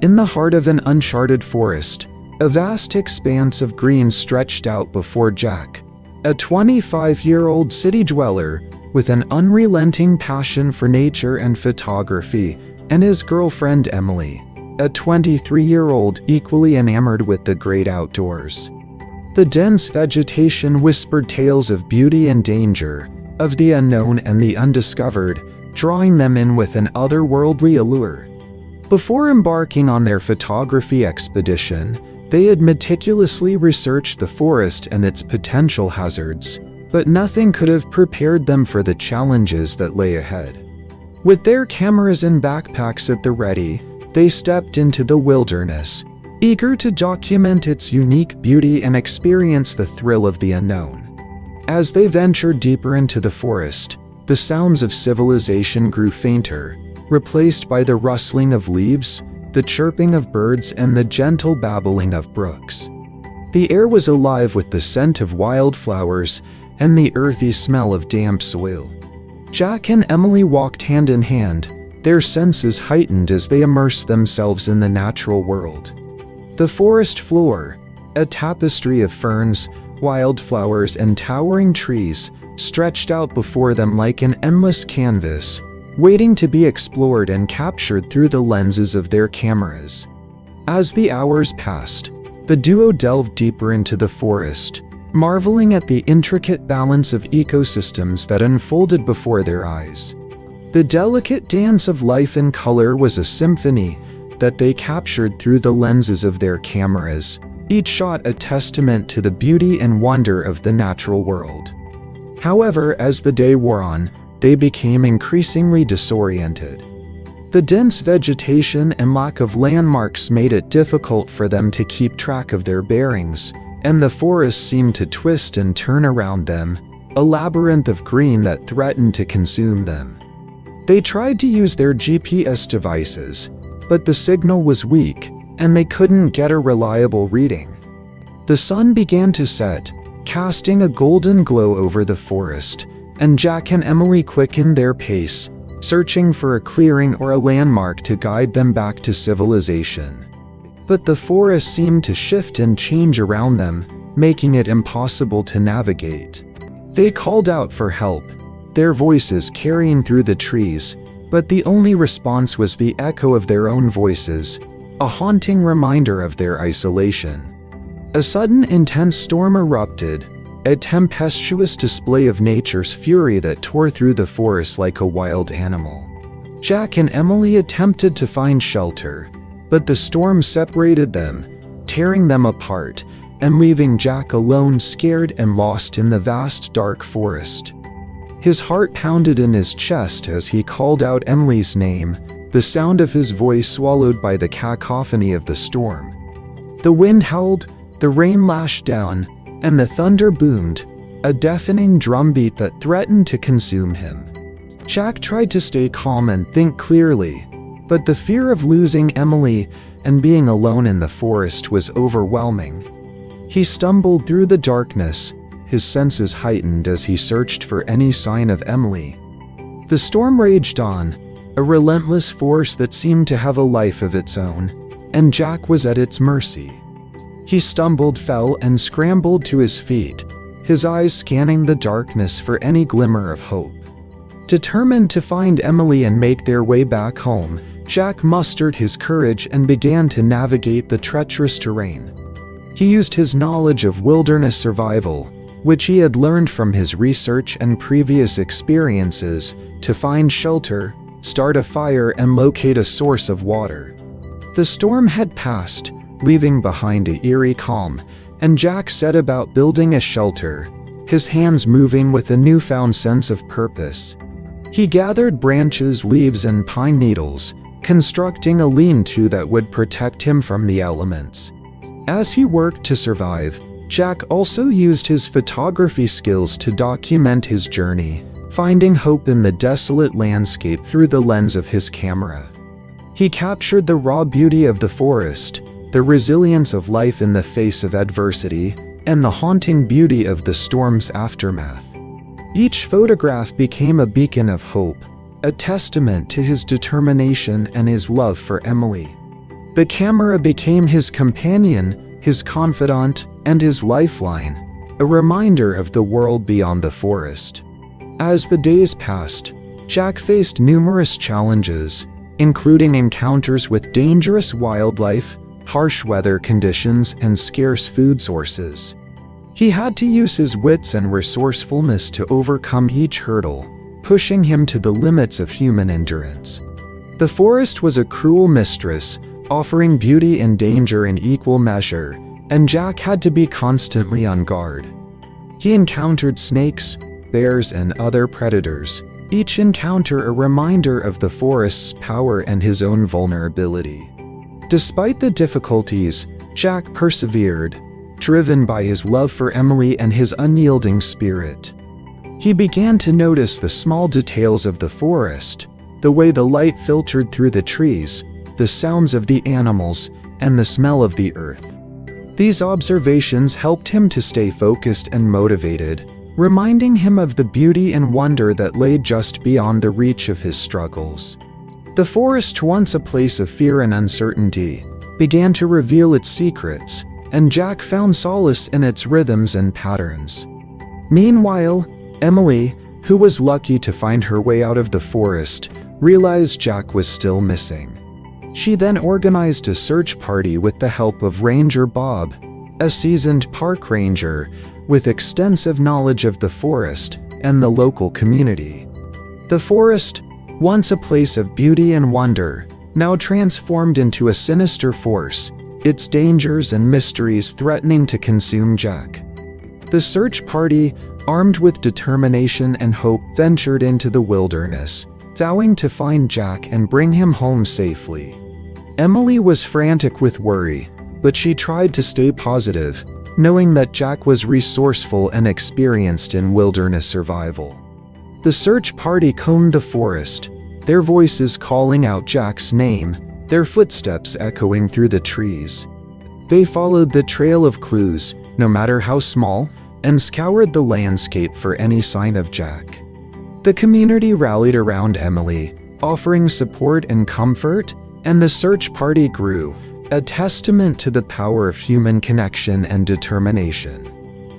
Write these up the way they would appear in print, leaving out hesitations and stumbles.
In the heart of an uncharted forest, a vast expanse of green stretched out before Jack, a 25-year-old city dweller with an unrelenting passion for nature and photography, and his girlfriend Emily, a 23-year-old equally enamored with the great outdoors. The dense vegetation whispered tales of beauty and danger, of the unknown and the undiscovered, drawing them in with an otherworldly allure. Before embarking on their photography expedition, they had meticulously researched the forest and its potential hazards, but nothing could have prepared them for the challenges that lay ahead. With their cameras and backpacks at the ready, they stepped into the wilderness, eager to document its unique beauty and experience the thrill of the unknown. As they ventured deeper into the forest, the sounds of civilization grew fainter, replaced by the rustling of leaves, the chirping of birds, and the gentle babbling of brooks. The air was alive with the scent of wildflowers and the earthy smell of damp soil. Jack and Emily walked hand in hand, their senses heightened as they immersed themselves in the natural world. The forest floor, a tapestry of ferns, wildflowers, and towering trees, stretched out before them like an endless canvas, waiting to be explored and captured through the lenses of their cameras. As the hours passed, the duo delved deeper into the forest, marveling at the intricate balance of ecosystems that unfolded before their eyes. The delicate dance of life and color was a symphony that they captured through the lenses of their cameras, each shot a testament to the beauty and wonder of the natural world. However, as the day wore on, they became increasingly disoriented. The dense vegetation and lack of landmarks made it difficult for them to keep track of their bearings, and the forest seemed to twist and turn around them, a labyrinth of green that threatened to consume them. They tried to use their GPS devices, but the signal was weak, and they couldn't get a reliable reading. The sun began to set, casting a golden glow over the forest, and Jack and Emily quickened their pace, searching for a clearing or a landmark to guide them back to civilization. But the forest seemed to shift and change around them, making it impossible to navigate. They called out for help, their voices carrying through the trees, but the only response was the echo of their own voices, a haunting reminder of their isolation. A sudden intense storm erupted, a tempestuous display of nature's fury that tore through the forest like a wild animal. Jack and Emily attempted to find shelter, but the storm separated them, tearing them apart, and leaving Jack alone, scared and lost in the vast dark forest. His heart pounded in his chest as he called out Emily's name, the sound of his voice swallowed by the cacophony of the storm. The wind howled, the rain lashed down, and the thunder boomed, a deafening drumbeat that threatened to consume him. Jack tried to stay calm and think clearly, but the fear of losing Emily and being alone in the forest was overwhelming. He stumbled through the darkness, his senses heightened as he searched for any sign of Emily. The storm raged on, a relentless force that seemed to have a life of its own, and Jack was at its mercy. He stumbled, fell, and scrambled to his feet, his eyes scanning the darkness for any glimmer of hope. Determined to find Emily and make their way back home, Jack mustered his courage and began to navigate the treacherous terrain. He used his knowledge of wilderness survival, which he had learned from his research and previous experiences, to find shelter, start a fire, and locate a source of water. The storm had passed, leaving behind an eerie calm, and Jack set about building a shelter, his hands moving with a newfound sense of purpose. He gathered branches, leaves, and pine needles, constructing a lean-to that would protect him from the elements. As he worked to survive, Jack also used his photography skills to document his journey, finding hope in the desolate landscape through the lens of his camera. He captured the raw beauty of the forest, the resilience of life in the face of adversity, and the haunting beauty of the storm's aftermath. Each photograph became a beacon of hope, a testament to his determination and his love for Emily. The camera became his companion, his confidant, and his lifeline, a reminder of the world beyond the forest. As the days passed, Jack faced numerous challenges, including encounters with dangerous wildlife, harsh weather conditions, and scarce food sources. He had to use his wits and resourcefulness to overcome each hurdle, pushing him to the limits of human endurance. The forest was a cruel mistress, offering beauty and danger in equal measure, and Jack had to be constantly on guard. He encountered snakes, bears, and other predators, each encounter a reminder of the forest's power and his own vulnerability. Despite the difficulties, Jack persevered, driven by his love for Emily and his unyielding spirit. He began to notice the small details of the forest, the way the light filtered through the trees, the sounds of the animals, and the smell of the earth. These observations helped him to stay focused and motivated, reminding him of the beauty and wonder that lay just beyond the reach of his struggles. The forest, once a place of fear and uncertainty, began to reveal its secrets, and Jack found solace in its rhythms and patterns. Meanwhile, Emily, who was lucky to find her way out of the forest, realized Jack was still missing. She then organized a search party with the help of Ranger Bob, a seasoned park ranger with extensive knowledge of the forest and the local community. The forest, once a place of beauty and wonder, now transformed into a sinister force, its dangers and mysteries threatening to consume Jack. The search party, armed with determination and hope, ventured into the wilderness, vowing to find Jack and bring him home safely. Emily was frantic with worry, but she tried to stay positive, knowing that Jack was resourceful and experienced in wilderness survival. The search party combed the forest, their voices calling out Jack's name, their footsteps echoing through the trees. They followed the trail of clues, no matter how small, and scoured the landscape for any sign of Jack. The community rallied around Emily, offering support and comfort, and the search party grew, a testament to the power of human connection and determination.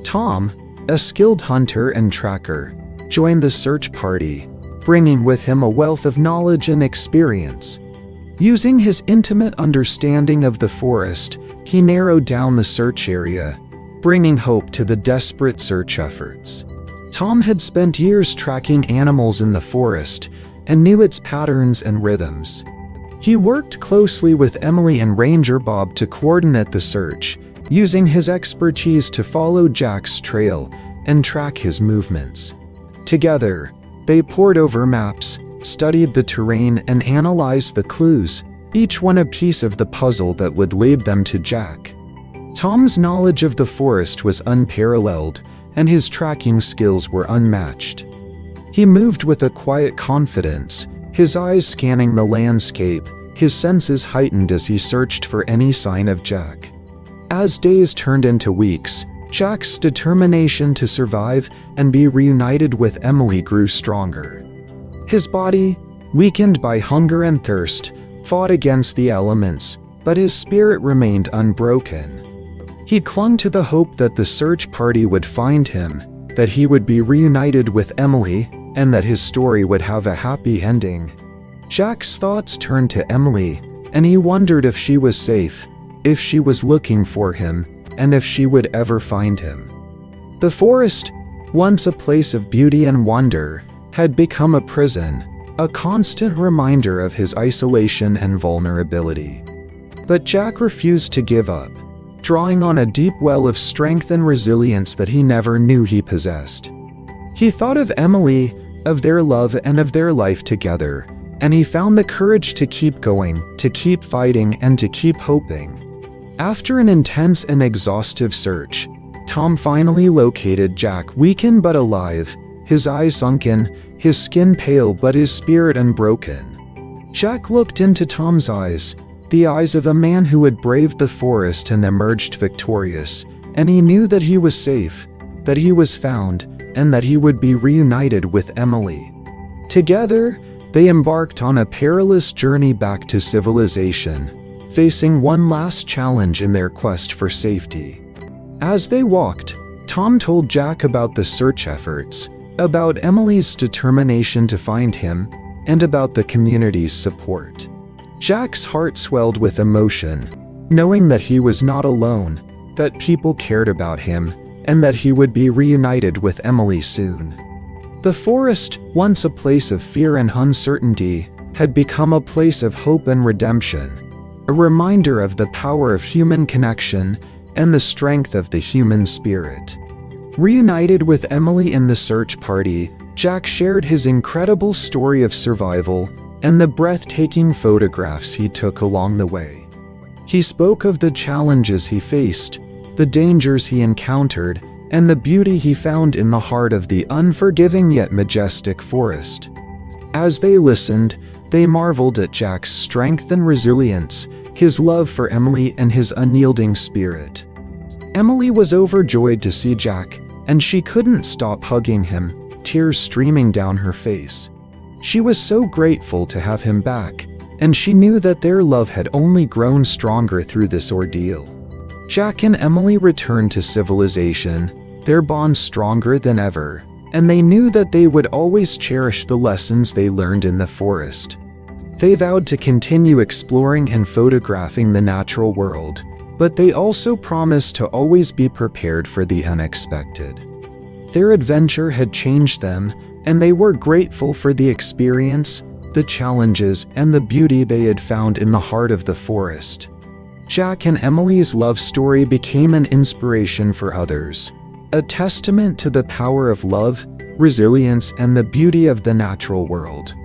Tom, a skilled hunter and tracker, joined the search party, bringing with him a wealth of knowledge and experience. Using his intimate understanding of the forest, he narrowed down the search area, bringing hope to the desperate search efforts. Tom had spent years tracking animals in the forest and knew its patterns and rhythms. He worked closely with Emily and Ranger Bob to coordinate the search, using his expertise to follow Jack's trail and track his movements. Together, they pored over maps, studied the terrain, and analyzed the clues, each one a piece of the puzzle that would lead them to Jack. Tom's knowledge of the forest was unparalleled, and his tracking skills were unmatched. He moved with a quiet confidence, his eyes scanning the landscape, his senses heightened as he searched for any sign of Jack. As days turned into weeks, Jack's determination to survive and be reunited with Emily grew stronger. His body, weakened by hunger and thirst, fought against the elements, but his spirit remained unbroken. He clung to the hope that the search party would find him, that he would be reunited with Emily, and that his story would have a happy ending. Jack's thoughts turned to Emily, and he wondered if she was safe, if she was looking for him, and if she would ever find him. The forest, once a place of beauty and wonder, had become a prison, a constant reminder of his isolation and vulnerability. But Jack refused to give up, drawing on a deep well of strength and resilience that he never knew he possessed. He thought of Emily, of their love and of their life together, and he found the courage to keep going, to keep fighting, and to keep hoping. After an intense and exhaustive search, Tom finally located Jack, weakened but alive, his eyes sunken, his skin pale but his spirit unbroken. Jack looked into Tom's eyes, the eyes of a man who had braved the forest and emerged victorious, and he knew that he was safe, that he was found, and that he would be reunited with Emily. Together, they embarked on a perilous journey back to civilization, facing one last challenge in their quest for safety. As they walked, Tom told Jack about the search efforts, about Emily's determination to find him, and about the community's support. Jack's heart swelled with emotion, knowing that he was not alone, that people cared about him, and that he would be reunited with Emily soon. The forest, once a place of fear and uncertainty, had become a place of hope and redemption, a reminder of the power of human connection and the strength of the human spirit. Reunited with Emily in the search party, Jack shared his incredible story of survival and the breathtaking photographs he took along the way. He spoke of the challenges he faced, the dangers he encountered, and the beauty he found in the heart of the unforgiving yet majestic forest. As they listened, they marveled at Jack's strength and resilience, his love for Emily and his unyielding spirit. Emily was overjoyed to see Jack, and she couldn't stop hugging him, tears streaming down her face. She was so grateful to have him back, and she knew that their love had only grown stronger through this ordeal. Jack and Emily returned to civilization, their bond stronger than ever, and they knew that they would always cherish the lessons they learned in the forest. They vowed to continue exploring and photographing the natural world, but they also promised to always be prepared for the unexpected. Their adventure had changed them, and they were grateful for the experience, the challenges, and the beauty they had found in the heart of the forest. Jack and Emily's love story became an inspiration for others, a testament to the power of love, resilience, and the beauty of the natural world.